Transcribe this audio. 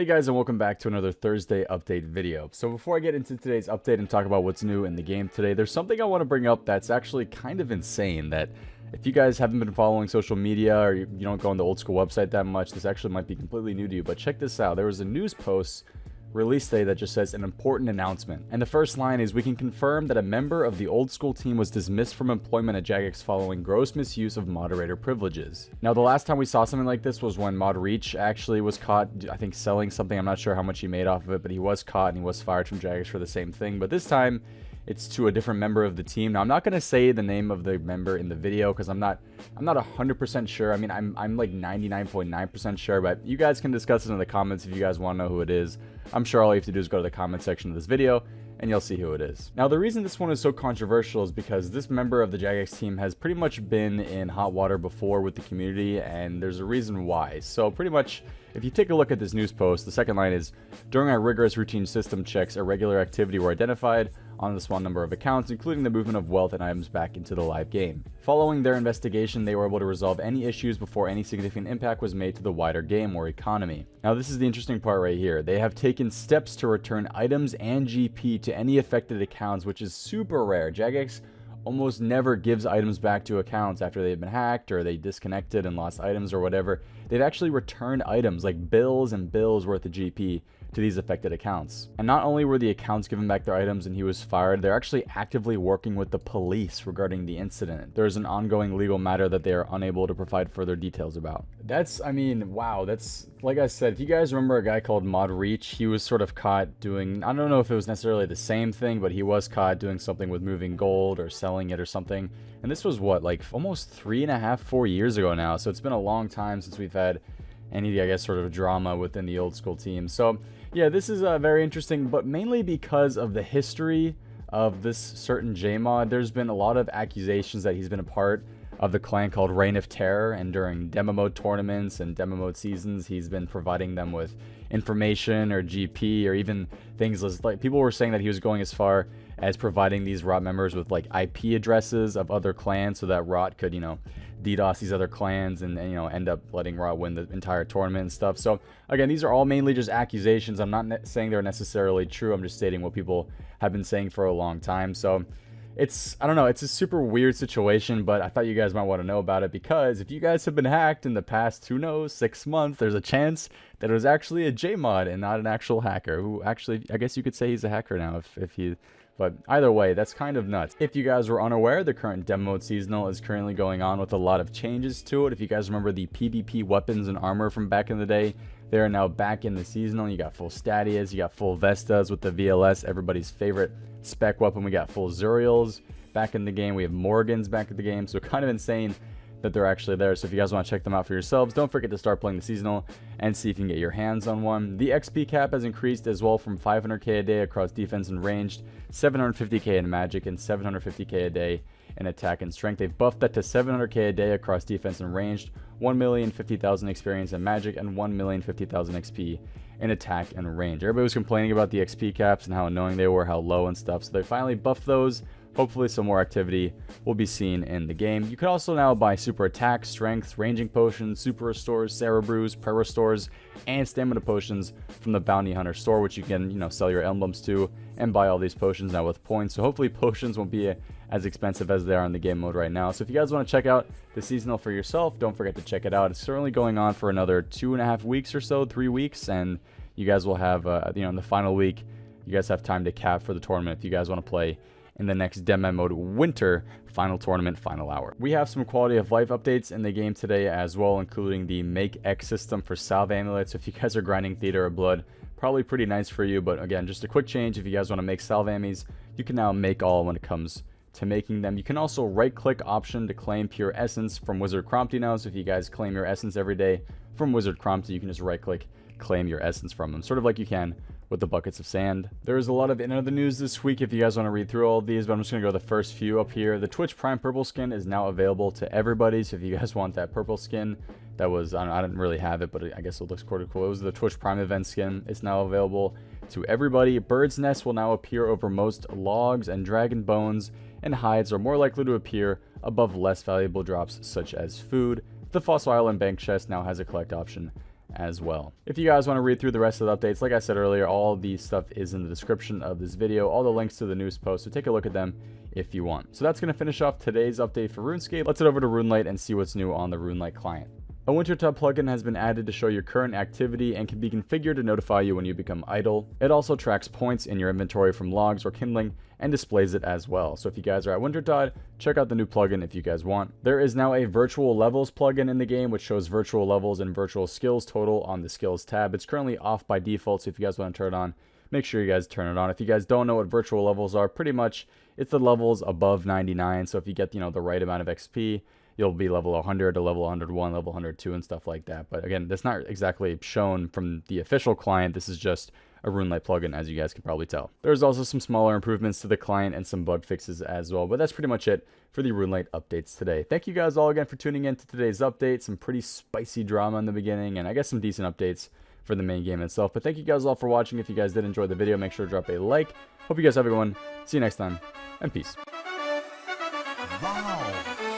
Hey guys, and welcome back to another Thursday update video. So before I get into today's update and talk about what's new in the game today, there's something I want to bring up that's actually kind of insane. That if you guys haven't been following social media or you don't go on the old school website that much, this actually might be completely new to you. But check this out. There was a news post release day that just says an important announcement. And the first line is, "We can confirm that a member of the old school team was dismissed from employment at Jagex following gross misuse of moderator privileges." Now, the last time we saw something like this was when Modreach actually was caught, I think, selling something. I'm not sure how much he made off of it, but he was caught and he was fired from Jagex for the same thing. But this time, it's to a different member of the team. Now, I'm not going to say the name of the member in the video because I'm not 100% sure. I mean, I'm like 99.9% sure, but you guys can discuss it in the comments if you guys want to know who it is. I'm sure all you have to do is go to the comment section of this video and you'll see who it is. Now, the reason this one is so controversial is because this member of the Jagex team has pretty much been in hot water before with the community, and there's a reason why. So pretty much, if you take a look at this news post, the second line is, "During our rigorous routine system checks, irregular activity were identified on the small number of accounts, including the movement of wealth and items back into the live game. Following their investigation, they were able to resolve any issues before any significant impact was made to the wider game or economy." Now, this is the interesting part right here. They have taken steps to return items and GP to any affected accounts, which is super rare. Jagex almost never gives items back to accounts after they've been hacked or they disconnected and lost items or whatever. They've actually returned items like bills and bills worth of GP to these affected accounts. And not only were the accounts given back their items and he was fired, they're actually actively working with the police regarding the incident. There's an ongoing legal matter that they are unable to provide further details about. I mean, wow, that's, like I said, if you guys remember a guy called Modreach, he was sort of caught doing, I don't know if it was necessarily the same thing, but he was caught doing something with moving gold or selling it or something. And this was what, like almost 3.5, 4 years ago now. So it's been a long time since we've had any, I guess, sort of drama within the old school team. So yeah, this is very interesting, but mainly because of the history of this certain J-Mod. There's been a lot of accusations that he's been a part of the clan called Reign of Terror, and during demo mode tournaments and demo mode seasons, he's been providing them with information or GP or even things like, people were saying that he was going as far as providing these ROT members with like IP addresses of other clans so that ROT could, DDoS these other clans and end up letting ROT win the entire tournament and stuff. So again, these are all mainly just accusations. I'm not saying they're necessarily true. I'm just stating what people have been saying for a long time. So I don't know, it's a super weird situation, but I thought you guys might want to know about it because if you guys have been hacked in the past, who knows, 6 months, there's a chance that it was actually a J-Mod and not an actual hacker who actually, I guess you could say he's a hacker now if he... But either way, that's kind of nuts. If you guys were unaware, the current demo mode seasonal is currently going on with a lot of changes to it. If you guys remember the PvP weapons and armor from back in the day, they are now back in the seasonal. You got full Statias, you got full Vestas with the VLS, everybody's favorite spec weapon. We got full Zuriels back in the game. We have Morgans back in the game. So kind of insane that they're actually there. So if you guys want to check them out for yourselves, don't forget to start playing the seasonal and see if you can get your hands on one. The XP cap has increased as well from 500k a day across defense and ranged, 750k in magic, and 750k a day in attack and strength. They've buffed that to 700k a day across defense and ranged, 1,050,000 experience in magic, and 1,050,000 XP in attack and range. Everybody was complaining about the XP caps and how annoying they were, how low and stuff. So they finally buffed those. Hopefully some more activity will be seen in the game. You can also now buy super attack, strength, ranging potions, super restores, Sarah brews, prayer restores, and stamina potions from the Bounty Hunter store, which you can, sell your emblems to and buy all these potions now with points. So hopefully potions won't be as expensive as they are in the game mode right now. So if you guys want to check out the seasonal for yourself, don't forget to check it out. It's certainly going on for another 2.5 weeks or so, 3 weeks, and you guys will have, in the final week, you guys have time to cap for the tournament if you guys want to play in the next demo mode winter final tournament final hour. We have some quality of life updates in the game today as well, including the make X system for salve amulets. If you guys are grinding theater or blood, probably pretty nice for you, but again, just a quick change. If you guys want to make salve ammies, you can now make all when it comes to making them. You can also right click option to claim pure essence from Wizard Crompty now. So if you guys claim your essence every day from Wizard Crompty, you can just right click claim your essence from them, sort of like you can with the buckets of sand. There is a lot of other news this week if you guys want to read through all of these, but I'm just going to go the first few up here. The Twitch Prime purple skin is now available to everybody, so if you guys want that purple skin, that was, I didn't really have it, but I guess it looks pretty cool. It was the Twitch Prime event skin. It's now available to everybody. Bird's Nest will now appear over most logs, and dragon bones and hides are more likely to appear above less valuable drops such as food. The Fossil Island bank chest now has a collect option as well. If you guys want to read through the rest of the updates, like I said earlier, all the stuff is in the description of this video, all the links to the news post, so take a look at them if you want. So that's going to finish off today's update for RuneScape. Let's head over to RuneLite and see what's new on the RuneLite client. A Winter Tub plugin has been added to show your current activity and can be configured to notify you when you become idle. It also tracks points in your inventory from logs or kindling and displays it as well. So if you guys are at Wintertide, check out the new plugin if you guys want. There is now a virtual levels plugin in the game which shows virtual levels and virtual skills total on the skills tab. It's currently off by default, so if you guys want to turn it on, make sure you guys turn it on. If you guys don't know what virtual levels are, pretty much it's the levels above 99. So if you get, the right amount of XP, you'll be level 100 to level 101, level 102 and stuff like that. But again, that's not exactly shown from the official client. This is just a RuneLite plugin, as you guys can probably tell. There's also some smaller improvements to the client and some bug fixes as well. But that's pretty much it for the RuneLite updates today. Thank you guys all again for tuning in to today's update. Some pretty spicy drama in the beginning, and I guess some decent updates for the main game itself. But thank you guys all for watching. If you guys did enjoy the video, make sure to drop a like. Hope you guys have a good one. See you next time, and peace. Wow.